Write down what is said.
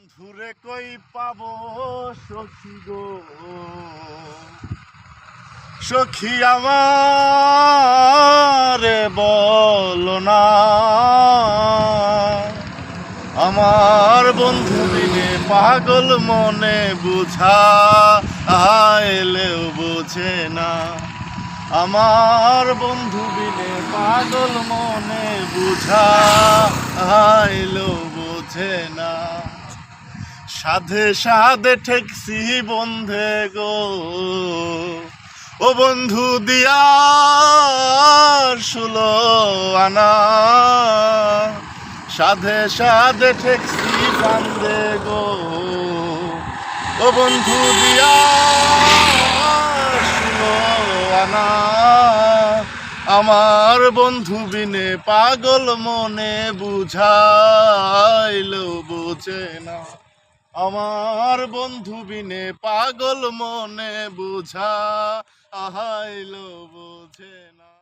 বন্ধুরে কই পাবো সখী গো, সখী আমারে বলো না। আমার বন্ধু বিনে পাগল মনে বুঝা আইলেও বোঝে না। আমার বন্ধু বিনে পাগল মনে বুঝা আইলেও বোঝে না। সাধে সাধে ঠেকছি বন্ধে গো, ও বন্ধু দিয়া 16 আনা। সাধে সাধে ঠেকছি বান্ধে গো, ও বন্ধু দিয়া 16 আনা। আমার বন্ধু বিনে পাগল মনে বুঝাইলেও বোঝে না। আমার বন্ধু বিনে পাগল মনে বুঝা